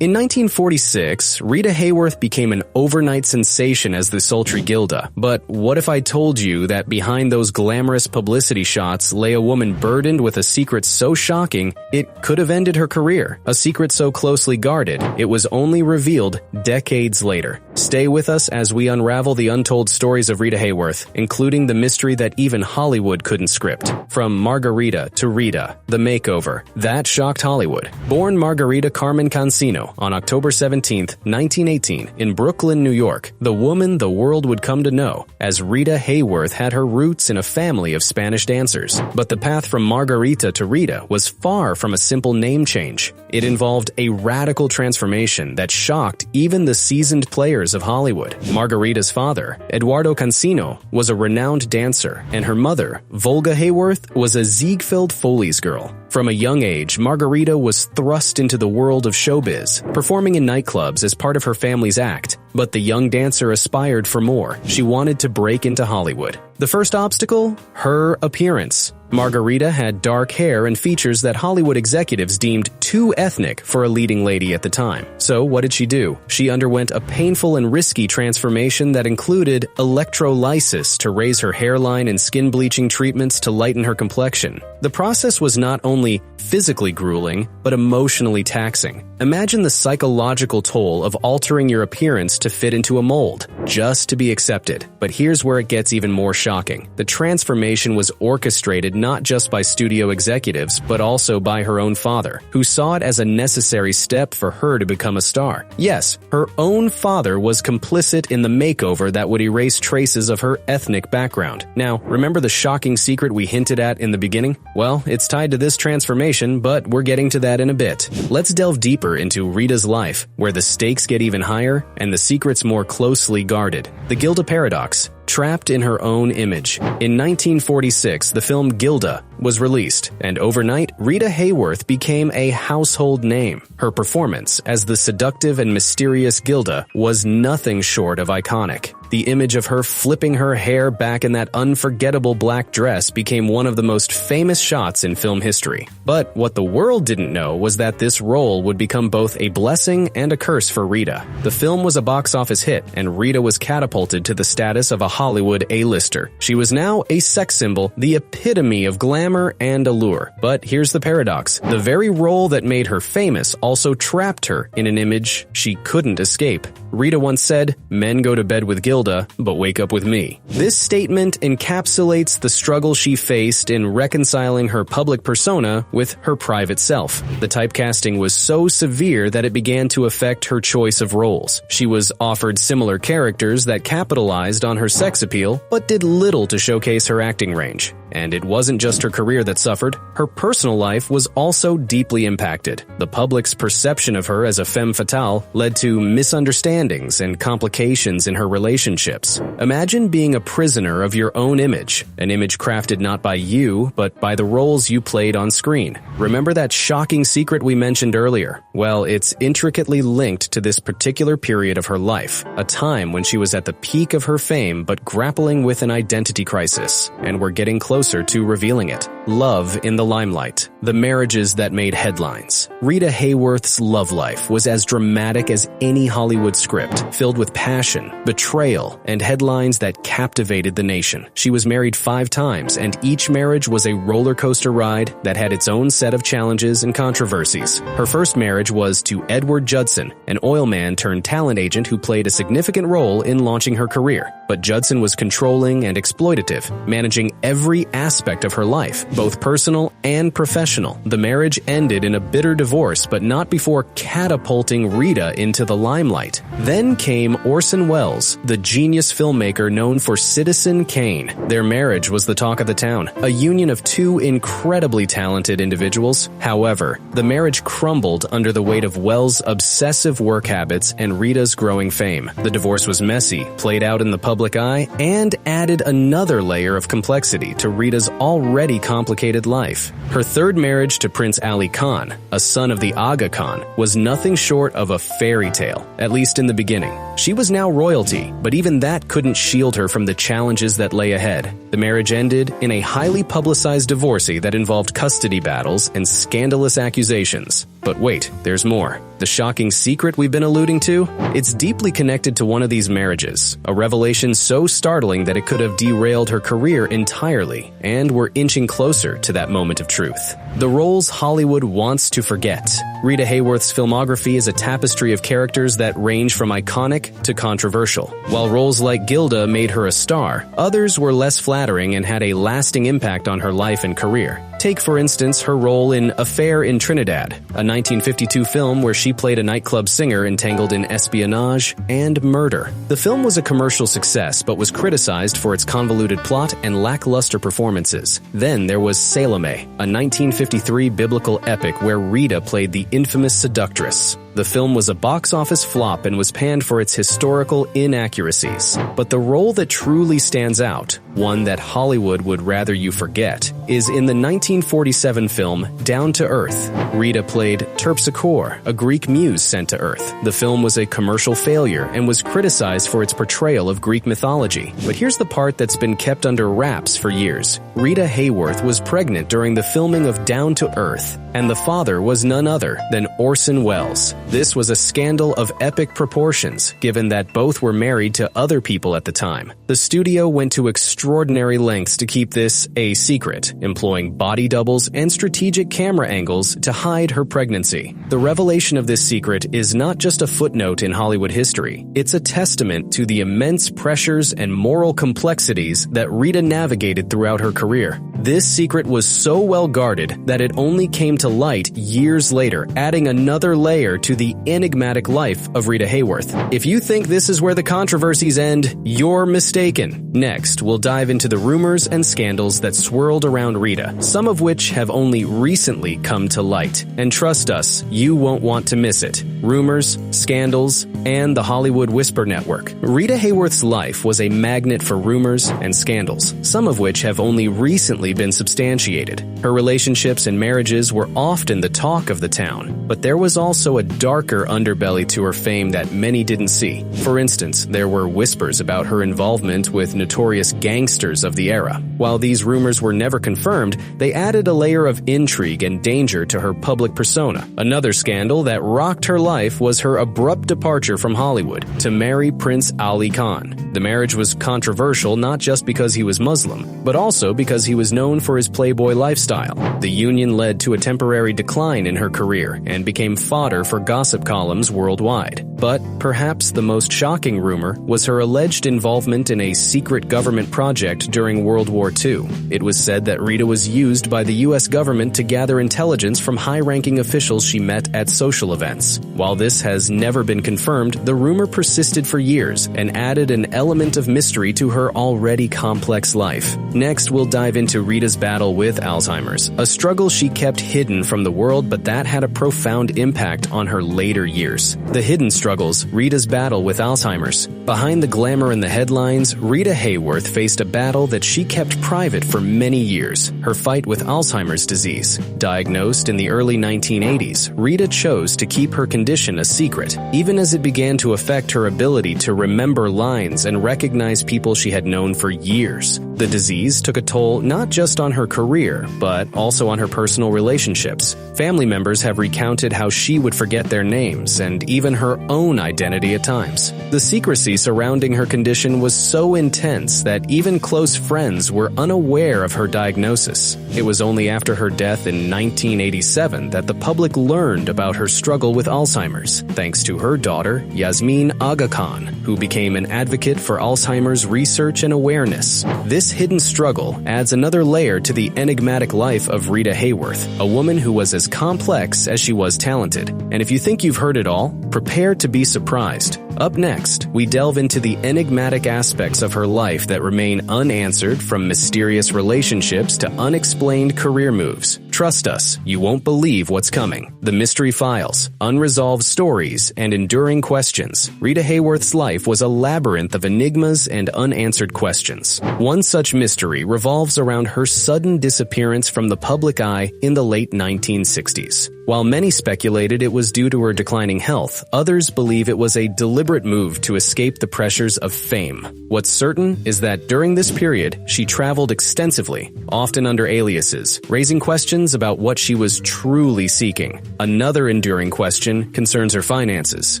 In 1946, Rita Hayworth became an overnight sensation as the sultry Gilda. But what if I told you that behind those glamorous publicity shots lay a woman burdened with a secret so shocking it could have ended her career, a secret so closely guarded it was only revealed decades later. Stay with us as we unravel the untold stories of Rita Hayworth, including the mystery that even Hollywood couldn't script. From Margarita to Rita, the makeover, that shocked Hollywood. Born Margarita Carmen Cancino on October 17, 1918, in Brooklyn, New York, the woman the world would come to know as Rita Hayworth had her roots in a family of Spanish dancers. But the path from Margarita to Rita was far from a simple name change. It involved a radical transformation that shocked even the seasoned players of Hollywood. Margarita's father, Eduardo Cancino, was a renowned dancer, and her mother, Volga Hayworth, was a Ziegfeld Foley's girl. From a young age, Margarita was thrust into the world of showbiz, performing in nightclubs as part of her family's act. But the young dancer aspired for more. She wanted to break into Hollywood. The first obstacle? Her appearance. Margarita had dark hair and features that Hollywood executives deemed too ethnic for a leading lady at the time. So what did she do? She underwent a painful and risky transformation that included electrolysis to raise her hairline and skin bleaching treatments to lighten her complexion. The process was not only physically grueling, but emotionally taxing. Imagine the psychological toll of altering your appearance to fit into a mold, just to be accepted. But here's where it gets even more shocking. The transformation was orchestrated not just by studio executives, but also by her own father, who saw it as a necessary step for her to become a star. Yes, her own father was complicit in the makeover that would erase traces of her ethnic background. Now, remember the shocking secret we hinted at in the beginning? Well, it's tied to this transformation, but we're getting to that in a bit. Let's delve deeper into Rita's life, where the stakes get even higher and the secrets more closely guarded. The Gilda Paradox. Trapped in her own image. In 1946, the film Gilda was released, and overnight, Rita Hayworth became a household name. Her performance as the seductive and mysterious Gilda was nothing short of iconic. The image of her flipping her hair back in that unforgettable black dress became one of the most famous shots in film history. But what the world didn't know was that this role would become both a blessing and a curse for Rita. The film was a box office hit, and Rita was catapulted to the status of a Hollywood A-lister. She was now a sex symbol, the epitome of glamour and allure. But here's the paradox. The very role that made her famous also trapped her in an image she couldn't escape. Rita once said, "Men go to bed with Gilda, but wake up with me." This statement encapsulates the struggle she faced in reconciling her public persona with her private self. The typecasting was so severe that it began to affect her choice of roles. She was offered similar characters that capitalized on her sex appeal, but did little to showcase her acting range. And it wasn't just her career that suffered. Her personal life was also deeply impacted. The public's perception of her as a femme fatale led to misunderstandings and complications in her relationships. Imagine being a prisoner of your own image, an image crafted not by you, but by the roles you played on screen. Remember that shocking secret we mentioned earlier? Well, it's intricately linked to this particular period of her life, a time when she was at the peak of her fame but grappling with an identity crisis, and we're getting closer to revealing it. Love in the limelight. The marriages that made headlines. Rita Hayworth's love life was as dramatic as any Hollywood script, filled with passion, betrayal, and headlines that captivated the nation. She was married 5 times, and each marriage was a roller coaster ride that had its own set of challenges and controversies. Her first marriage was to Edward Judson, an oil man turned talent agent who played a significant role in launching her career. But Judson was controlling and exploitative, managing every aspect of her life, both personal and professional. The marriage ended in a bitter divorce, but not before catapulting Rita into the limelight. Then came Orson Welles, the genius filmmaker known for Citizen Kane. Their marriage was the talk of the town, a union of 2 incredibly talented individuals. However, the marriage crumbled under the weight of Welles' obsessive work habits and Rita's growing fame. The divorce was messy, played out in the public eye, and added another layer of complexity to Rita's already complicated life. Her third marriage to Prince Ali Khan, a son of the Aga Khan, was nothing short of a fairy tale, at least in the beginning. She was now royalty, but even that couldn't shield her from the challenges that lay ahead. The marriage ended in a highly publicized divorce that involved custody battles and scandalous accusations. But wait, there's more. The shocking secret we've been alluding to? It's deeply connected to one of these marriages, a revelation so startling that it could have derailed her career entirely, and we're inching closer to that moment of truth. The roles Hollywood wants to forget. Rita Hayworth's filmography is a tapestry of characters that range from iconic to controversial. While roles like Gilda made her a star, others were less flattering and had a lasting impact on her life and career. Take, for instance, her role in Affair in Trinidad, a 1952 film where she played a nightclub singer entangled in espionage and murder. The film was a commercial success but was criticized for its convoluted plot and lackluster performances. Then there was Salome, a 1953 biblical epic where Rita played the infamous seductress. The film was a box office flop and was panned for its historical inaccuracies. But the role that truly stands out, one that Hollywood would rather you forget, is in the 1947 film Down to Earth. Rita played Terpsichore, a Greek muse sent to Earth. The film was a commercial failure and was criticized for its portrayal of Greek mythology. But here's the part that's been kept under wraps for years. Rita Hayworth was pregnant during the filming of Down to Earth, and the father was none other than Orson Welles. This was a scandal of epic proportions, given that both were married to other people at the time. The studio went to extraordinary lengths to keep this a secret, employing body doubles and strategic camera angles to hide her pregnancy. The revelation of this secret is not just a footnote in Hollywood history. It's a testament to the immense pressures and moral complexities that Rita navigated throughout her career. This secret was so well guarded that it only came to light years later, adding another layer to the enigmatic life of Rita Hayworth. If you think this is where the controversies end, you're mistaken. Next, we'll dive into the rumors and scandals that swirled around Rita, some of which have only recently come to light. And trust us, you won't want to miss it. Rumors, scandals, and the Hollywood Whisper Network. Rita Hayworth's life was a magnet for rumors and scandals, some of which have only recently been substantiated. Her relationships and marriages were often the talk of the town, but there was also a darker underbelly to her fame that many didn't see. For instance, there were whispers about her involvement with notorious gangsters of the era. While these rumors were never confirmed, they added a layer of intrigue and danger to her public persona. Another scandal that rocked her life was her abrupt departure from Hollywood to marry Prince Ali Khan. The marriage was controversial not just because he was Muslim, but also because he was known for his playboy lifestyle. The union led to a temporary decline in her career and became fodder for gossip columns worldwide. But perhaps the most shocking rumor was her alleged involvement in a secret government project during World War II. It was said that Rita was used by the U.S. government to gather intelligence from high-ranking officials she met at social events. While this has never been confirmed, the rumor persisted for years and added an element of mystery to her already complex life. Next, we'll dive into Rita's battle with Alzheimer's, a struggle she kept hidden from the world, but that had a profound impact on her later years. The hidden struggles, Rita's battle with Alzheimer's. Behind the glamour and the headlines, Rita Hayworth faced a battle that she kept private for many years, her fight with Alzheimer's disease. Diagnosed in the early 1980s, Rita chose to keep her condition a secret, even as it began to affect her ability to remember lines and recognize people she had known for years. The disease took a toll not just on her career, but also on her personal relationships. Family members have recounted how she would forget their names and even her own identity at times. The secrecy surrounding her condition was so intense that even close friends were unaware of her diagnosis. It was only after her death in 1987 that the public learned about her struggle with Alzheimer's, thanks to her daughter, Yasmin Aga Khan, who became an advocate for Alzheimer's research and awareness. This hidden struggle adds another layer to the enigmatic life of Rita Hayworth, a woman who was as complex as she was talented. And if you think you've heard it all, prepare to be surprised. Up next, we delve into the enigmatic aspects of her life that remain unanswered, from mysterious relationships to unexplained career moves. Trust us, you won't believe what's coming. The mystery files, unresolved stories, and enduring questions. Rita Hayworth's life was a labyrinth of enigmas and unanswered questions. One such mystery revolves around her sudden disappearance from the public eye in the late 1960s. While many speculated it was due to her declining health, others believe it was a deliberate move to escape the pressures of fame. What's certain is that during this period, she traveled extensively, often under aliases, raising questions about what she was truly seeking. Another enduring question concerns her finances.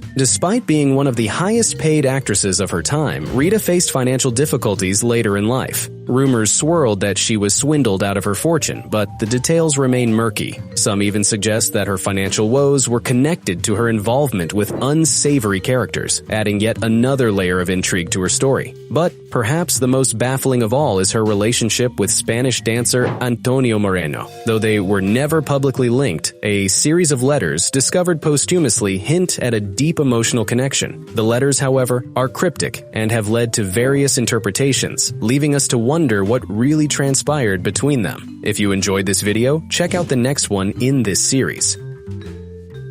Despite being one of the highest-paid actresses of her time, Rita faced financial difficulties later in life. Rumors swirled that she was swindled out of her fortune, but the details remain murky. Some even suggest that her financial woes were connected to her involvement with unsavory characters, adding yet another layer of intrigue to her story. But perhaps the most baffling of all is her relationship with Spanish dancer Antonio Moreno. Though they were never publicly linked, a series of letters discovered posthumously hint at a deep emotional connection. The letters, however, are cryptic and have led to various interpretations, leaving us to wonder what really transpired between them. If you enjoyed this video, check out the next one in this series.